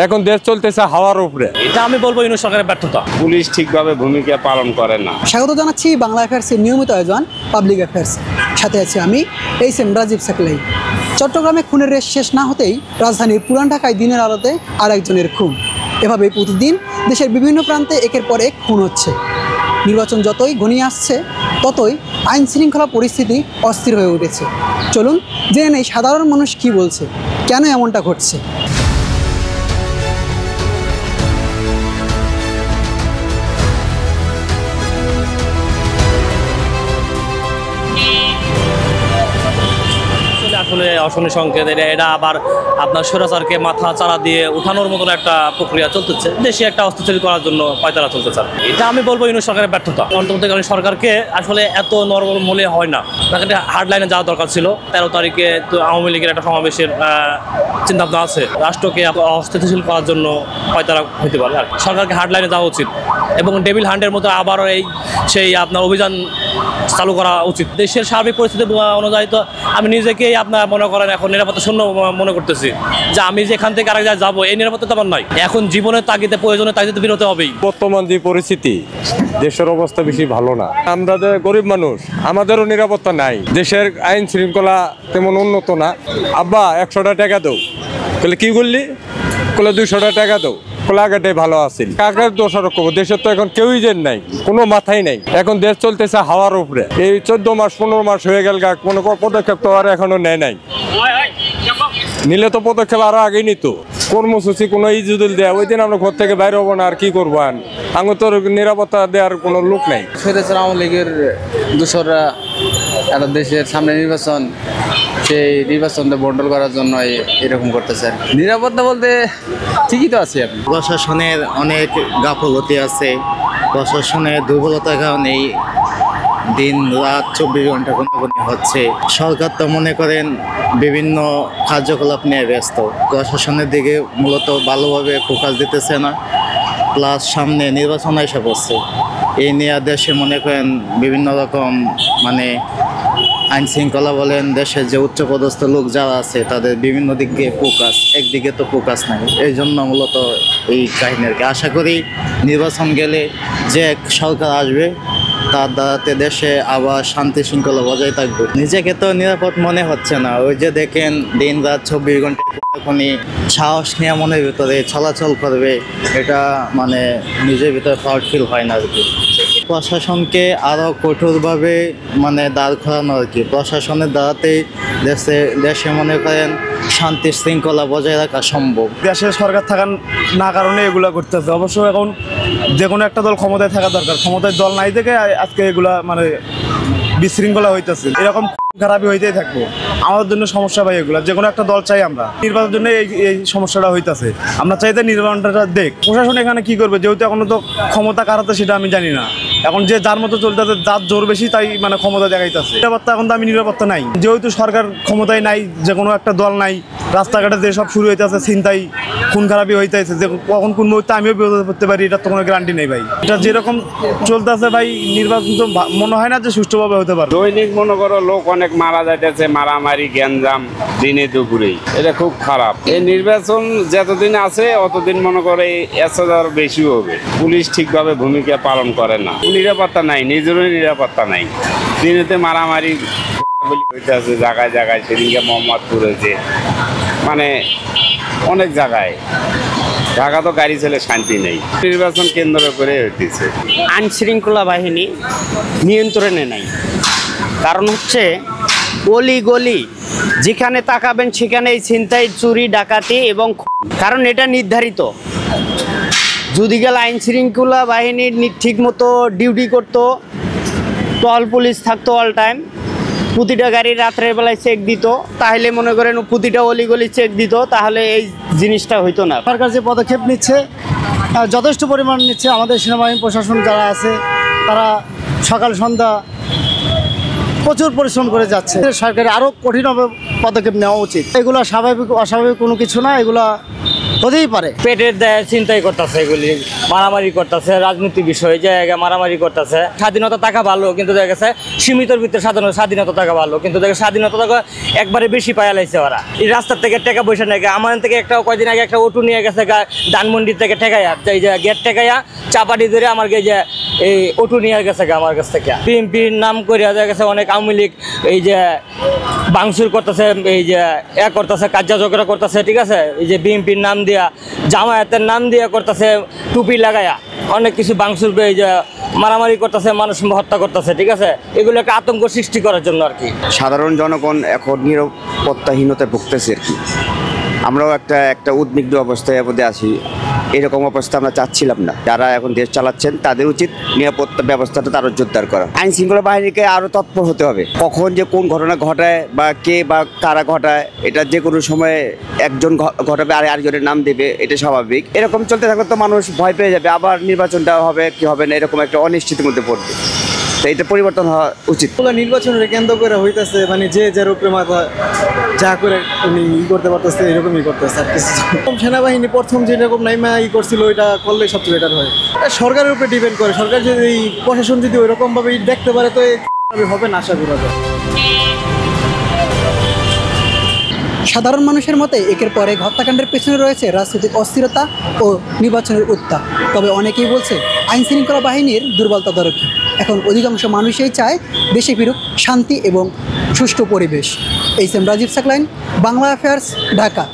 এখন দেশ চলতেছে হাওয়ার উপরে। এটা আমি বলবো ইউনূস সরকারের ব্যর্থতা। পুলিশ ঠিকভাবে ভূমিকা পালন করে না। স্বাগত জানাচ্ছি বাংলা অ্যাফেয়ার্সের নিয়মিত আয়োজন পাবলিক অ্যাফেয়ার্স। সাথে আছি আমি এইচএম রাজীব সাকলাই। চট্টগ্রামে খুনের রেশ শেষ না হতেই রাজধানীর পুরান ঢাকায় দিনের আলোতে আরেকজনের খুন। এভাবে প্রতিদিন দেশের বিভিন্ন প্রান্তে একের পর এক খুন হচ্ছে। নির্বাচন যতই ঘনিয়ে আসছে ততই আইন শৃঙ্খলা পরিস্থিতি অস্থির হয়ে উঠেছে। চলুন জেনে নেই সাধারণ মানুষ কী বলছে, কেন এমনটা ঘটছে। আসলে অশনি সংকেত, এটা আবার আপনার স্বৈরাচারকে মাথা চারা দিয়ে উঠানোর মতন একটা প্রক্রিয়া চলতেছে। দেশে একটা অস্থিতিশীল করার জন্য পায়তারা চলতেছে। এটা আমি বলবো ইউনূস সরকারের ব্যর্থতা। অন্তর্বর্তীকালীন সরকারকে আসলে এত নরম হলে হয় না, তাকে একটা হার্ড লাইনে যাওয়া দরকার ছিল। 13 তারিখে তো আওয়ামী লীগের একটা সমাবেশের চিন্তাভাবনা আছে। রাষ্ট্রকে অস্থিতিশীল করার জন্য পায়তারা হতে পারে। আর সরকারকে হার্ড লাইনে যাওয়া উচিত এবং ডেভিল হান্টের মতো আবারও সেই আপনার অভিযান চালু করা উচিত। দেশের সার্বিক পরিস্থিতি অনুযায়ী তো আমি নিজেকেই আপনার মনে করেন এখন নিরাপত্তা শূন্য মনে করতেছি, যে আমি যে এখান থেকে আরেক জায়গায় যাবো এই নিরাপত্তা তেমন নাই। এখন জীবনের তাগিদে প্রয়োজনে তাগিদে বেরোতে হবেই। বর্তমান যে পরিস্থিতি, দেশের অবস্থা বেশি ভালো না। আমরা গরিব মানুষ, আমাদেরও নিরাপত্তা নাই। দেশের আইন শৃঙ্খলা তেমন উন্নত না। আব্বা 100টা টাকা দাও, বলে কি করলি, বলে 200টা টাকা দাও, আগেটাই ভালো আছিল। কাকের দোষারোপ করবো? দেশের তো এখন কেউই যেন নাই, কোনো মাথাই নাই। এখন দেশ চলতেছে হাওয়ার উপরে। এই 14 মাস 15 মাস হয়ে গেল, কোনো পদক্ষেপ তো আর এখনো নেয় নাই। নিলে তো পদক্ষেপ আরো আগেই নিত। কর্মসূচি কোনো ইজুদুল দেয়, ওই দিন আমরা ঘর থেকে বাইরে হবো না। আর কি করবো? আঙু তোর নিরাপত্তা দেওয়ার কোনো লোক নাই। আওয়ামী লীগের দোসররা একটা দেশের সামনে নির্বাচন, সেই নির্বাচনটা বন্টন করার জন্য এরকম করতেছে। নিরাপত্তা বলতে ঠিকই তো আছে। আপনি প্রশাসনের অনেক গাফলতি আছে, প্রশাসনের দুর্বলতার কারণে দিন রাত 24 ঘন্টা গুণাগুণি হচ্ছে। সরকার তো মনে করেন বিভিন্ন কার্যকলাপ নিয়ে ব্যস্ত, প্রশাসনের দিকে মূলত ভালোভাবে ফোকাস দিতেছে না। প্লাস সামনে নির্বাচন এসে পড়ছে, এই নিয়ে দেশে মনে করেন বিভিন্ন রকম আইন শৃঙ্খলা বলেন, দেশের যে উচ্চপদস্থ লোক যারা আছে তাদের বিভিন্ন দিকে ফোকাস, একদিকে তো ফোকাস নাই। এই জন্য মূলত এই কাহিনী আর কি। আশা করি নির্বাচন গেলে যে সরকার আসবে তার দ্বারাতে দেশে আবার শান্তি শৃঙ্খলা বজায় থাকবে। নিজেকে তো নিরাপদ মনে হচ্ছে না। ওই যে দেখেন দিন রাত 24 ঘন্টা এখনই সাহস নিয়ে মনের ভিতরে চলাচল করবে, এটা নিজের ভিতরে প্রাউড ফিল হয় না আর কি। প্রশাসনকে আরও কঠোরভাবে দাঁড় করানো আর কি। প্রশাসনের দ্বারাতেই দেশে মনে করেন শান্তি শৃঙ্খলা বজায় রাখা সম্ভব। দেশের সরকার থাকার না কারণে এগুলা করতেছে। অবশ্য এখন যে কোনো একটা দল ক্ষমতায় থাকা দরকার। ক্ষমতায় দল নাই থেকে আজকে এগুলা বিশৃঙ্খলা হইতেছে। এরকম খারাপই হইতেই থাকবো। আমাদের জন্য সমস্যা ভাই এগুলা। যে কোনো একটা দল চাই আমরা, নির্বাচনের জন্য এই সমস্যাটা হইতেছে। আমরা চাইতে নির্বাচনটা দেখ। প্রশাসন এখানে কি করবে? যেহেতু এখনো তো ক্ষমতা কারাতে সেটা আমি জানি না। এখন যে যার মতো চলতেছে, যার জোর বেশি তাই ক্ষমতা দেখাইতেছে। নিরাপত্তা এখন তো আমি নিরাপত্তা নাই, যেহেতু সরকার ক্ষমতায় নাই, যে কোনো একটা দল নাই। রাস্তাঘাটে যে সব শুরু হইতেছে, ছিনতাই খুন খারাপি হইতেছে, যে কখন কোন মুহূর্তে আমিও বিরোধিতা করতে পারি এটা তো কোনো গ্যারান্টি নেই ভাই। এটা যেরকম চলতেছে ভাই, নির্বাচন তো মনে হয় না যে সুষ্ঠুভাবে হতে পারে। দৈনিক মনে করো লোক অনেক মারা যাইতেছে, মারামারি গ্যাঞ্জাম দিনে দুপুরেই, এটা খুব খারাপ। এই নির্বাচন যতদিন আছে অতদিন মনে করে এর বেশি হবে। পুলিশ ঠিকভাবে ভূমিকা পালন করে না, নিরাপত্তা নাই, নিজেরও নিরাপত্তা নাই। দিনেতে মারামারি হইতেছে জায়গায় জায়গায়। সেদিনকে মোহাম্মদপুর হয়েছে, অনেক জায়গায়। ঢাকা তো গাড়ি চলে শান্তি নেই। নির্বাচন কেন্দ্র করে হইতেছে। আইন শৃঙ্খলা বাহিনী নিয়ন্ত্রণে নাই। কারণ হচ্ছে অলি গলি যেখানে তাকাবেন সেখানেই ছিনতাই, চুরি, ডাকাতি এবং কারণ এটা নির্ধারিত। যদি গেল আইন শৃঙ্খলা বাহিনীর ঠিক মতো ডিউটি করতো, টহল পুলিশ থাকতো অল টাইম, প্রতিটা গাড়ি রাত্রের বেলায় চেক দিত, তাহলে মনে করেন প্রতিটা অলিগলি চেক দিত, তাহলে এই জিনিসটা হইতো না। সরকার যে পদক্ষেপ নিচ্ছে যথেষ্ট পরিমাণ নিচ্ছে। আমাদের সেনাবাহিনী প্রশাসন যারা আছে তারা সকাল সন্ধ্যা প্রচুর পরিশ্রম করে যাচ্ছে। সরকারের আরও কঠিনভাবে পদক্ষেপ নেওয়া উচিত। এগুলো স্বাভাবিক অস্বাভাবিক কোনো কিছু না, এগুলা হতেই পারে। পেটের দেয় চিন্তাই করতেছে, এগুলি মারামারি করতেছে, রাজনীতি বিষয়ে জায়গায় মারামারি করতেছে। স্বাধীনতা টাকা ভালো, কিন্তু দেখা গেছে সীমিতর ভিতরে স্বাধীনতা টাকা ভালো, কিন্তু দেখে স্বাধীনতা টাকা একবারে বেশি পায়া লাইছে ওরা। এই রাস্তার থেকে টাকা পয়সা নেয়, আমার থেকে একটা কয়দিন আগে একটা অটো নিয়ে গেছে ধানমন্ডি থেকে ঠেকাইয়া, এই যে গেট ঠেকাইয়া চাপাটি ধরে আমার যে এই অটো নিয়ে গেছে আমার কাছ থেকে। বিএনপির নাম করে দেখা গেছে অনেক আওয়ামী লীগ এই যে ভাঙচুর করতেছে, এই যে করতেছে, কার্যা ঝগড়া করতেছে, ঠিক আছে। এই যে বিএনপির নাম দিয়া, জামায়াতের নাম দিয়া করতেছে, টুপি লাগাইয়া অনেক কিছু ভাঙচুর, এই যে মারামারি করতেছে, মানুষ হত্যা করতেছে, ঠিক আছে। এগুলো একটা আতঙ্ক সৃষ্টি করার জন্য আর কি। সাধারণ জনগণ এখন নিরাপত্তাহীনতায় ভুগতেছে আর কি। আমরাও একটা উদ্বিগ্ন অবস্থায় মধ্যে আছি। এরকম অবস্থা আমরা চাচ্ছিলাম না। যারা এখন দেশ চালাচ্ছেন তাদের উচিত নিরাপত্তা ব্যবস্থাটা আরও জোরদার করা। আইন শৃঙ্খলা বাহিনীকে আরও তৎপর হতে হবে। কখন যে কোন ঘটনা ঘটায় বা কে বা কারা ঘটায়, এটা যে কোনো সময় একজন ঘটাবে আর আরেকজনের নাম দেবে, এটা স্বাভাবিক। এরকম চলতে থাকলে তো মানুষ ভয় পেয়ে যাবে, আবার নির্বাচনটা হবে কি হবে না, এরকম একটা অনিশ্চিতির মধ্যে পড়বে। এটা পরিবর্তন হওয়া উচিত। নির্বাচনের কেন্দ্র করে হইতেছে, মানে যে যার উপরে মাথা যা করে উনি করতে পারতেছে, এরকমই করতেছে আর কিছু। সেনাবাহিনী প্রথম যেরকম নাইমা করছিল, ওইটা করলে সবচেয়ে বেটার হয়। সরকারের উপরে ডিপেন্ড করে, সরকার যদি এই প্রশাসন যদি ওইরকম ভাবে দেখতে পারে তো হবে না, আশা করা যায়। সাধারণ মানুষের মতে একের পর এক হত্যাকাণ্ডের পেছনে রয়েছে রাজনৈতিক অস্থিরতা ও নির্বাচনের উত্তাপ। তবে অনেকেই বলছে আইন শৃঙ্খলা বাহিনীর দুর্বল তদারকি। এখন অধিকাংশ মানুষই চায় দেশে ফিরুক শান্তি এবং সুষ্ঠু পরিবেশ। H M Rajib Saklain, Bangla affairs, Dhaka.